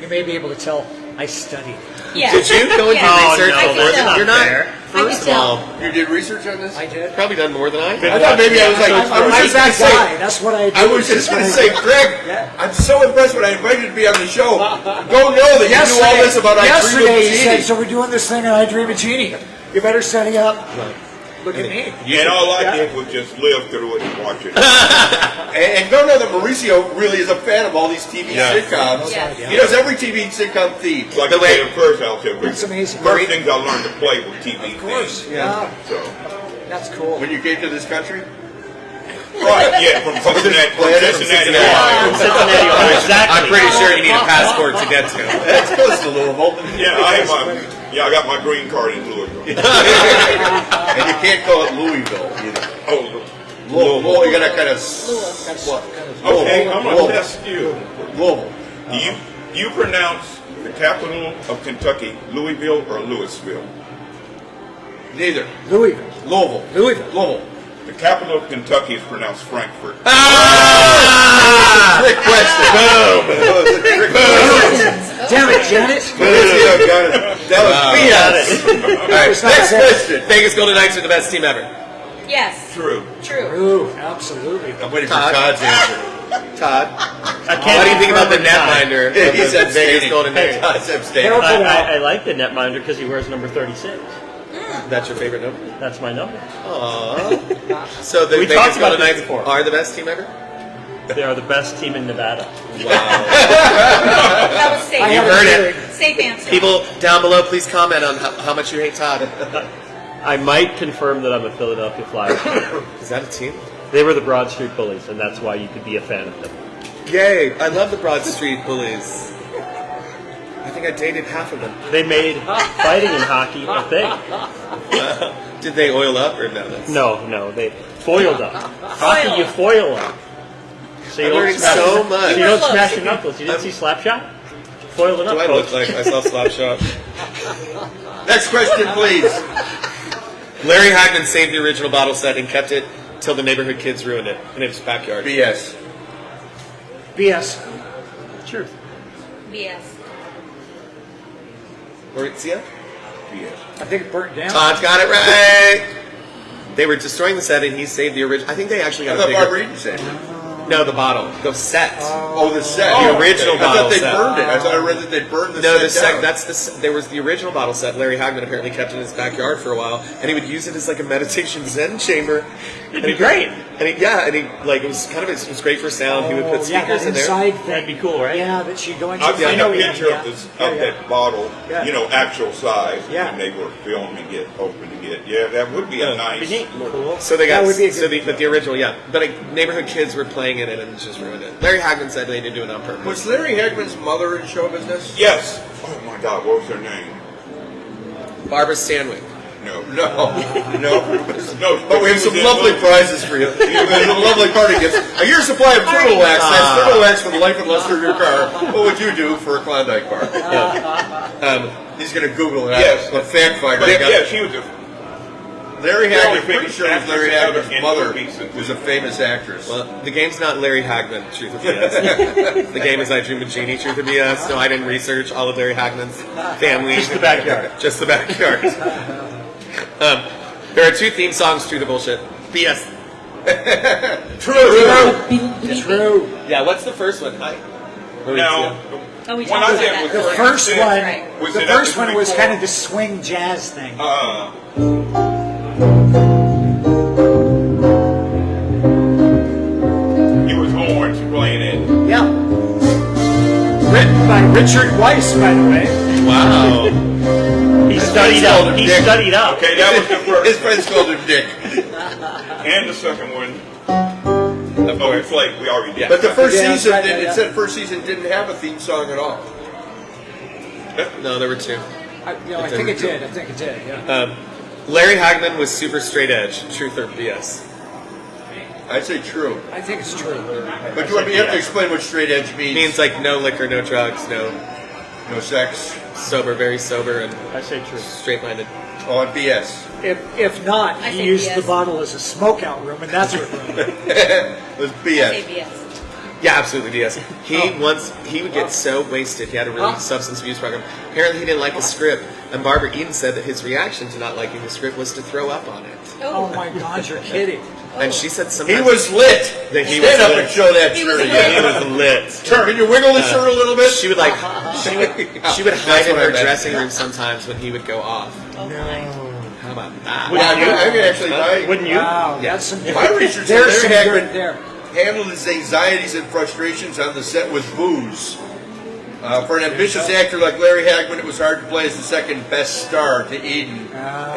you may be able to tell I studied. Yeah. Did you go into Yeah. research no, before that's this? not You're not. fair. First of I can all, You did research on this? I did. probably done more than I. I thought maybe I was like, I was I'm just that going to guy. say, That's what I do. I was just going to say, Greg, Yeah. I'm so impressed when I invited you to be on the show. Don't know that you knew all this about I Dream Yesterday, of he said, Jeannie. so we're doing this thing on I Dream of Jeannie. You better study up. Look at me. And all I did was just live through it and watch it. And don't know that Mauricio really is a fan of all these TV sitcoms. Yes. He knows every TV sitcom theme. Like The I way- said at first, I'll tell you. That's amazing. First things I learned to play with TV. Of course. things. Yeah. So, That's cool. When you came to this country? right, yeah, from Cincinnati. Cincinnati, exactly. I'm pretty sure you need a passport to get to. That's close to Louisville. Yeah, I got my green card in Louisville. And you can't call it Louisville either. Oh, Louisville, you gotta kind of... okay, I'm gonna test you. Louisville. Do you pronounce the capital of Kentucky Louisville or Louisville? Neither. Louisville. Louisville. Louisville. The capital of Kentucky is pronounced Frankfurt. Trick question. Boom. Trick question. Damn it, Janet. That was BS. All right, next question. Vegas Golden Knights are the best team ever. Yes. True. True. Ooh, absolutely. I'm waiting for Todd's answer. Todd, I can't what do you think about the confirm or deny. netminder? Yeah, of he's the Vegas abstaining. Golden Knights? Todd's abstaining. Careful now. I like the netminder because he wears number 36. That's your favorite number? That's my number. Aww. So the We Vegas talked about Golden this Knights before. are the best team ever? They are the best team in Nevada. That was safe. I You have a heard it. feeling. Safe answer. People down below, please comment on how much you hate Todd. I might confirm that I'm a Philadelphia Flyers fan. Is that a team? They were the Broad Street Bullies, and that's why you could be a fan of them. Yay! I love the Broad Street Bullies. I think I dated half of them. They made fighting in hockey a thing. Did they oil up or no? That's... No, they foiled up. Hockey, you foil up. So I'm don't learning smash- so much. So you don't smash your knuckles. You didn't see Slapshot? Foil it up, Do I folks. look like I saw Slapshot? Next question, please. Larry Hagman saved the original bottle set and kept it till the neighborhood kids ruined it in his backyard. BS. BS. Truth. BS. Maurizio? Yes. I think it burnt down. Todd's got it right. They were destroying the set and he saved the original. I think they actually I got a thought bigger... Barbara Eden said it. No, the bottle. The set. Oh, the set. The original I thought bottle they set. burned it. I thought I read that they burned the No, set the set. down. That's the. There was the original bottle set. Larry Hagman apparently kept in his backyard for a while, and he would use it as like a meditation Zen chamber. It'd be great. And it was kind of it was great for sound. He would put speakers that in there. inside thing. That'd be cool, right? Yeah, that she'd go into. I've seen know a you- picture yeah. of this Yeah, of yeah. that bottle, Yeah. you know, actual size, Yeah. and they were filming it, opening it. Yeah, that would be a nice. It'd be neat. look. So they That got would be a good- but the original, yeah. But like, neighborhood kids were playing it and it just ruined it. Larry Hagman said they didn't do it on purpose. Was Larry Hagman's mother in show business? Yes. Oh my God, what was her name? Barbara Stanwyck. No. No. No. But we have some lovely prizes for you. We have some lovely party gifts. A year's supply of turtle wax. That's turtle wax for the life and luster of your car. What would you do for a Klondike bar? He's going to Google it. Yes. The fact finder. But yeah, she was a Larry Yeah, Hagman, we pretty think sure it was Larry actress Hagman's in mother movies. was a famous actress. Well, the game's not Larry Hagman, truth or BS. The game is I Dream of Jeannie, truth or BS. No, I didn't research all of Larry Hagman's family. Just the backyard. Just the backyard. There are two theme songs, truth or bullshit. BS. True. Yeah, what's the first one? now. Oh, we When talked I about said that. was The her first accent, one, Right. was the it first after one was before? kind of the swing jazz thing. It was Orange playing it. Yeah. Written by Richard Weiss, by the way. Wow. He studied up. He studied up. Okay, that was the His first. friends called him Dick. And the second one. Of Oh, we course. played. We already did. But the first Yeah, season, right, did, yeah. it said first season didn't have a theme song at all. No, there were two. I think it did. I think it did. Yeah. Larry Hagman was super straight edge, truth or BS. I'd say true. I think it's true. But you have to explain what straight edge means. It means like no liquor, no drugs, no no sex. sober, very sober and I say true. straight-minded. Oh, and BS. If not, I he say used BS. the bottle as a smokeout room, and that's what ruined it. It was Say BS. BS. Yeah, absolutely BS. He would get so wasted. He had a really substance abuse program. Apparently, he didn't like the script, and Barbara Eden said that his reaction to not liking the script was to throw up on it. Oh my God, you're kidding. And she said He sometimes was lit. That he Stand was up lit. and show that He shirt was again. he was lit. Can you wiggle the shirt a little bit? She would like she would hide That's in what I her meant. dressing room sometimes when he would go off. Oh my. How about that? Yeah, I mean, actually, Wouldn't you? Wow, that's some. my research There's said some Larry dirt Hagman there. handled his anxieties and frustrations on the set with booze. For an ambitious actor like Larry Hagman, it was hard to play as the second best star to Eden.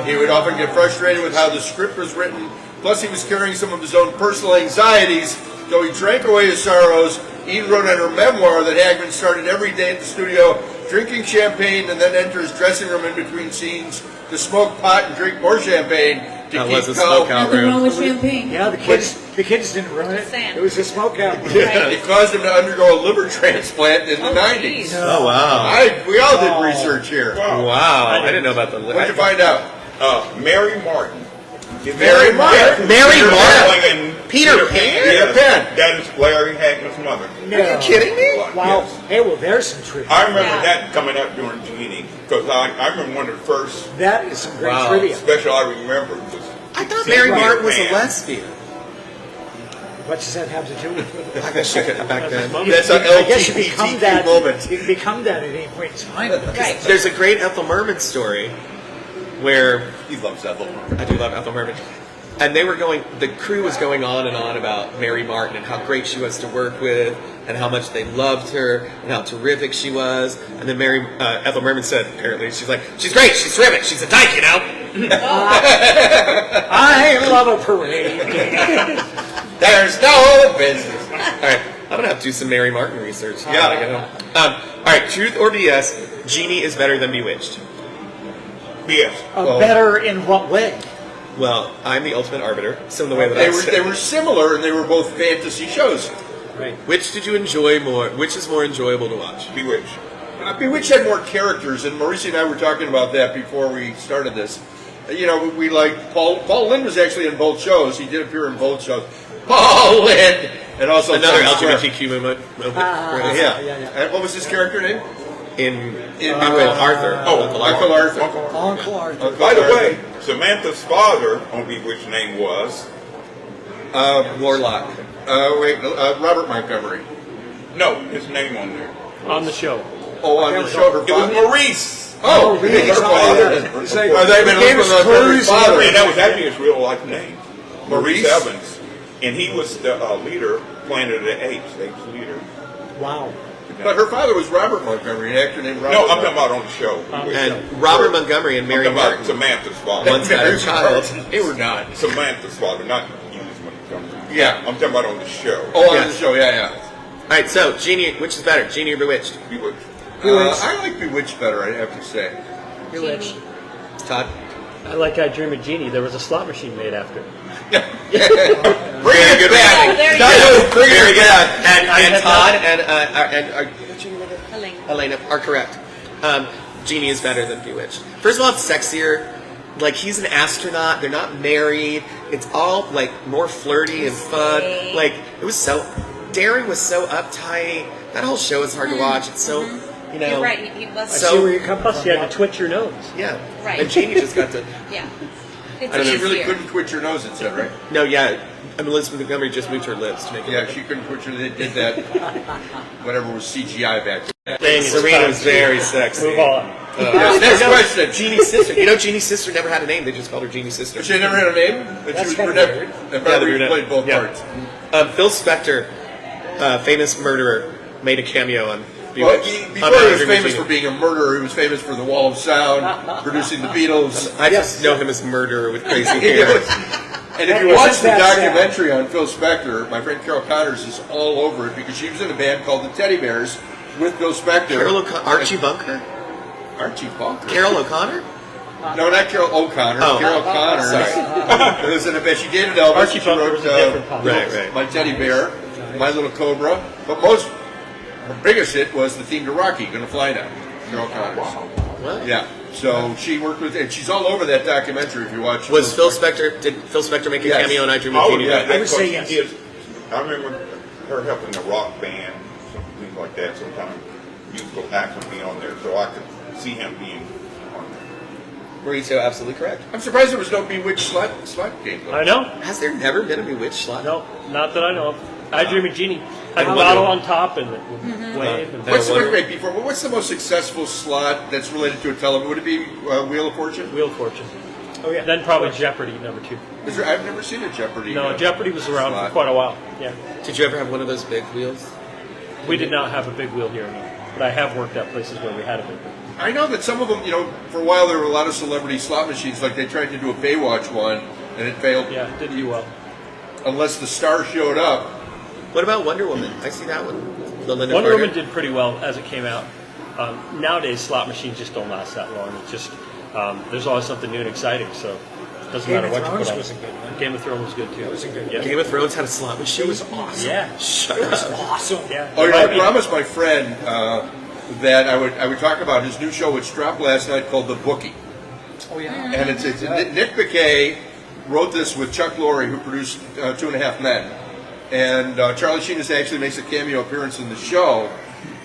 He would often get frustrated with how the script was written. Plus, he was carrying some of his own personal anxieties. Though he drank away his sorrows, Eden wrote in her memoir that Hagman started every day at the studio drinking champagne and then enter his dressing room in between scenes to smoke pot and drink more champagne to That keep was a calm. smokeout Nothing wrong room. with champagne. Yeah, the kids didn't ruin it. Saying. It was a smokeout room. It caused him to undergo a liver transplant in the 90s. geez. Oh wow! We all did research here. Wow! I didn't know about the. What'd you find out? Mary Martin. Mary Martin. Mary Martin. Playing Peter Pan? Peter Pan. That is Larry Hagman's mother. No. Are you kidding me? Wow. Yes. Hey, well, there's some trivia. I remember Yeah. that coming up during Genie because I remember one of the first That is some great Wow. trivia. special I remember was I thought seeing Mary Peter Martin was a Pan. lesbian. What does that have to do with it? I guess she could have back then. That's an I guess you become LGBTQ that. moment. You can become that at any point in time. Right. There's a great Ethel Merman story where He loves Ethel. I do love Ethel Merman. And the crew was going on and on about Mary Martin and how great she was to work with and how much they loved her and how terrific she was. And then Ethel Merman said, apparently, she's like, she's great, she's terrific, she's a dyke, you know? I love a parade. There's no business. All right, I'm going to have to do some Mary Martin research. Yeah. I get home. All right, truth or BS, Genie is better than Bewitched. BS. Better in what way? Well, I'm the ultimate arbiter, so in the way that They were similar, and they were both fantasy shows. Right. Which did you enjoy more? Which is more enjoyable to watch? Bewitched. Bewitched had more characters, and Maurice and I were talking about that before we started this. You know, we like Paul Lynde was actually in both shows. He did appear in both shows. Paul Lynde, and also Another Tom Square. LGBTQ movement. Yeah. Yeah. And what was his character name? In Uncle Arthur. Oh, Uncle Arthur. Uncle Arthur. Uncle By the Arthur. way, Samantha's father on Bewitched name was Warlock. Robert Montgomery. no, his name on there. On the show. Oh, on the show, her It was father. Maurice. Oh, Maurice. her father. It's like- I thought you meant He gave us Elizabeth Montgomery's clues. I father. mean, that was actually his real life name, Maurice? Evans, and he was the leader, Planet of the Apes leader. Wow. But her father was Robert Montgomery, an actor named Robert. No, I'm talking about on the show. And Robert Montgomery and Mary I'm talking about Martin Samantha's father. once had a child. They were not. Samantha's father, not Eunice Montgomery. Yeah. I'm talking about on the show. Oh, on Yeah. the show, yeah. All right, so Genie, which is better, Genie or Bewitched? Bewitched. I like Bewitched better, I have to say. Genie. Todd? I like I Dream of Genie. There was a slot machine made after. Bring it back. Oh, there you Dido, bring Very it good. back. And Todd and what's your name again? Elena. Elena are correct. Genie is better than Bewitched. First of all, it's sexier. Like, he's an astronaut. They're not married. It's all, like, more flirty and fun. Sweet. Like, it was so... Darren was so uptight. That whole show is hard to watch. It's so, you know... You're right. He was. So- See where you come Plus, from. you had to twitch your nose. Yeah. Right. And Genie just got to... Yeah. It's I don't know, She really easier. couldn't twitch her nose, it said, right? No, yeah. I mean, Elizabeth Montgomery just moved her lips to make it... Yeah, she couldn't twitch her. They did that. Whatever was CGI back then. Dang, Serena was very sexy. Move on. Next question. Genie's sister. You know, Genie's sister never had a name. They just called her Genie's sister. She never had a name? And That's she was kinda brunette. weird. And Yeah, the probably brunette. played both Yeah. parts. Phil Spector, famous murderer, made a cameo on Well, Bewitched. before he was famous for being a murderer, he was famous for the Wall of Sound, producing the Beatles. I just know him as murderer with crazy hair. And if you Isn't watch the that sad? documentary on Phil Spector, my friend Carol Connors is all over it because she was in a band called the Teddy Bears with Phil Spector. Archie Bunker? Archie Bunker. Carol O'Connor? No, not Carol O'Connor. Oh. Carol Connors. Sorry. Was in a band. She dated Elvis. Archie She Bunker wrote, was a different pop. Right. My Teddy Bear, My Little Cobra. But her biggest hit was the theme to Rocky, Gonna Fly Now. Carol Connors. What? Yeah. So she worked with, and she's all over that documentary if you watch. Did Phil Spector make a Yes. cameo in I Dream of Oh, Genie? yeah, I would say yes. I remember her helping the rock band, things like that sometimes. Musical acts would be on there, so I could see him being on there. Were you so absolutely correct? I'm surprised there was no Bewitched slot game. I know. Has there never been a Bewitched slot? No, not that I know of. I Dream of Genie. Had a I bottle wonder- on top and it would wave. And What's the most successful slot that's related to a television? Would it be Wheel of Fortune? Wheel of Fortune. Oh, yeah. Then probably Jeopardy, number 2. I've never seen a Jeopardy. No, Jeopardy was around slot. for quite a while. Yeah. Did you ever have one of those big wheels? We did not have a big wheel here, no. But I have worked at places where we had a big wheel. I know that some of them, for a while there were a lot of celebrity slot machines. Like they tried to do a Baywatch one, and it failed. Yeah, didn't do well. Unless the star showed up. What about Wonder Woman? I see that one. The Linda Wonder Carter. Woman did pretty well as it came out. Nowadays, slot machines just don't last that long. It's just there's always something new and exciting, so it doesn't Game matter of what you Thrones put on. was a good one. Game of Thrones was good too. That was a good one. Yeah. Game of Thrones had a slot machine. It was awesome. Yeah. Shut It was up. awesome. Yeah. Oh, yeah, I I mean, promised my friend that I would talk about his new show which dropped last night called The Bookie. Oh, yeah. And it's Nick Bakay wrote this with Chuck Lorre, who produced 2.5 Men. And Charlie Sheen actually makes a cameo appearance in the show.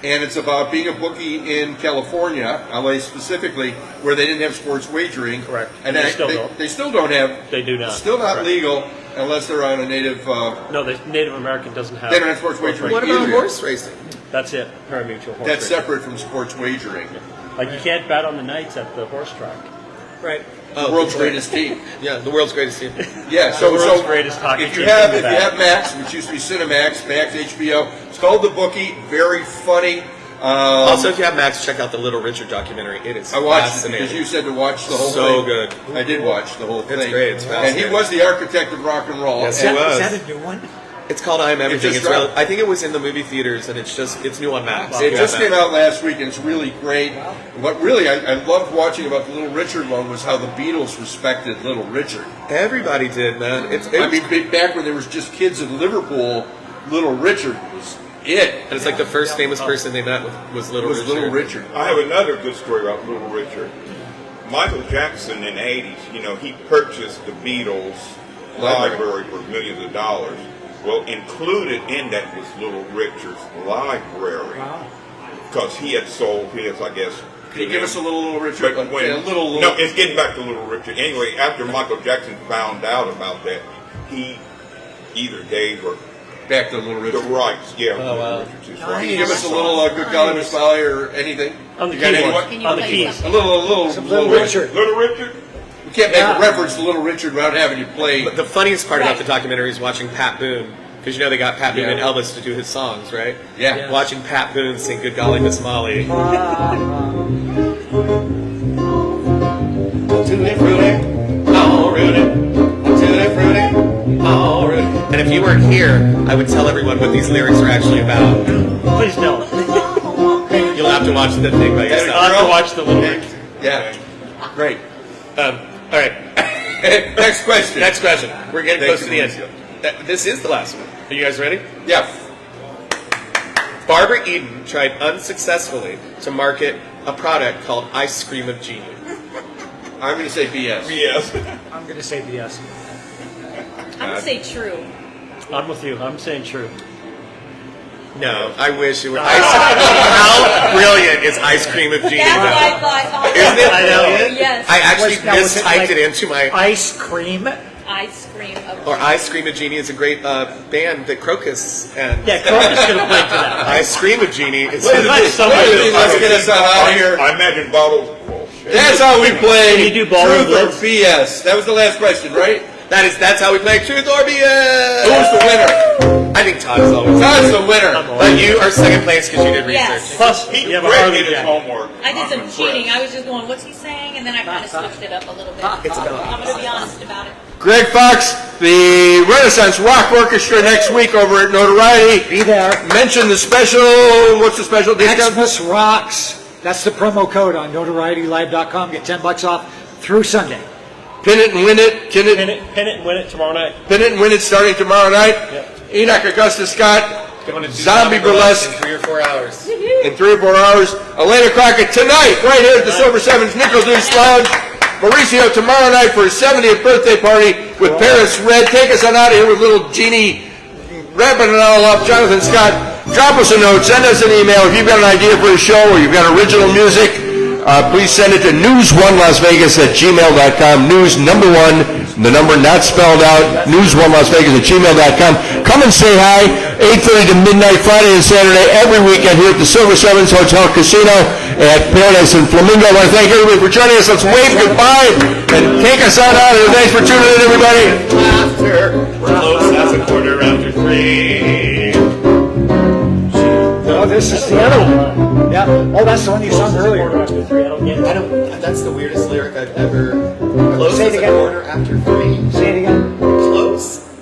And it's about being a bookie in California, LA specifically, where they didn't have sports wagering. Correct. And They still don't. They still don't have. They do not. Still not Correct. legal unless they're on a native. No, the Native American doesn't have. They don't have sports wagering. What about either. horse racing? That's it. Parimutuel horse That's racing. separate from sports wagering. Like you can't bet on the nights at the horse track. Right. The world's greatest team. Yeah, the world's greatest team. Yeah, The world's greatest hockey if you team have in the back. Max, which used to be Cinemax, Max HBO, it's called The Bookie. Very funny. Also, if you have Max, check out the Little Richard documentary. It is I watched it fascinating. because you said to watch the whole thing. So good. I did watch the whole thing. great. It's and he fascinating. was the architect of rock and roll. Yes, Is he And was. that a new one? It's called I Am Everything. just It's real, dropped. I think it was in the movie theaters, and it's new on Max. It just came out last week, and it's really great. What really I loved watching about the Little Richard one was how the Beatles respected Little Richard. Everybody did, man. I mean, back when there was just kids in Liverpool, Little Richard was it. and it's like the first famous person they met was Little Was Richard. Little Richard. I have another good story about Little Richard. Michael Jackson in the 80s, he purchased the Beatles library for millions of dollars. Well, included in that was Little Richard's library. Wow. Because he had sold his, I guess. Can you give us a Little Richard? But when, a little. No, it's getting back to Little Richard. Anyway, after Michael Jackson found out about that, he either gave or Back to Little the Richard. rights. Yeah, Oh, wow. Little Richard's his Can rights. you give us a little Good Golly Miss Molly or anything? On the You got keyboard. anyone? Can you On the play keys. something? A little Little Richard. Little Richard? We can't make Yeah. a reference to Little Richard without having you play. But the funniest part about Right. the documentary is watching Pat Boone, because they got Pat Boone Yeah. and Elvis to do his songs, right? Yeah. Watching Pat Boone sing "Good Golly Miss Molly." Tutti frutti, oh Rudy, tutti frutti, oh Rudy. And if you weren't here, I would tell everyone what these lyrics are actually about. Please don't. You'll have to watch the thing by I'll yourself. have to watch the Little Richard. Yeah. Great. All right. Next question. Next question. We're getting Thank close to you, the end. This is the last one. Are you guys ready? Yeah. Barbara Eden tried unsuccessfully to market a product called Ice Cream of Genie. I'm going to say BS. Yes. I'm going to say BS. I'm gonna say true. I'm with you. I'm saying true. No, I wish it would. How brilliant is Ice Cream of Genie? That's what though? I thought. Isn't it I know. brilliant? Yes. I actually Now, was just it typed like it into my. Ice cream. Ice cream of. Or Ice Cream of Genie is a great band that Crocus and. Yeah, Crockett's going to play to that. Ice Cream of Genie is. Let's get us out of here. I imagine bottles. That's how we play. Can you do ball Truth or blitz? BS? That was the last question, right? That's how we play Truth or BS. Who's the winner? I think Todd is always. Todd's the winner. But you are second place because you did research. Yes. Plus, He you have a Greg Harley did his Jack. homework. I did some I'm cheating. impressed. I was just going, what's he saying? And then I kind of switched it up a little bit. It's about. I'm gonna be honest about it. Greg Fox, the Renaissance Rock Orchestra next week over at Notoriety. Be there. Mention the special. What's the special discount? Xmas rocks. That's the promo code on notorietylive.com. Get $10 off through Sunday. Pin it and win it. Pin it and win it tomorrow night. Pin it and win it starting tomorrow night. Yep. Enoch, Augustus, Scott, Going to do Zombie Burlesque in 3 or 4 hours. in 3 or 4 hours. Elena Crockett tonight, right here at the Silver Sevens Nickel Deuce Lounge. Mauricio tomorrow night for his 70th birthday party with Paris Red. Take us on out of here with little Jeannie wrapping it all up. Jonathan Scott, drop us a note, send us an email. If you've got an idea for a show or you've got original music, please send it to news1lasvegas@gmail.com. News number 1, the number not spelled out, news1lasvegas@gmail.com. Come and say hi, 8:30 to midnight, Friday and Saturday, every weekend here at the Silver Sevens Hotel Casino at Paradise and Flamingo. I want to thank everybody for joining us. Let's wave goodbye and take us on out of here. Thanks for tuning in, everybody. Close as a quarter after 3. Oh, this is the other one. Yeah. Oh, that's the one you sung earlier. After 3, I don't get it. That's the weirdest lyric I've ever. Close Say it as a again. quarter after 3. Say it again.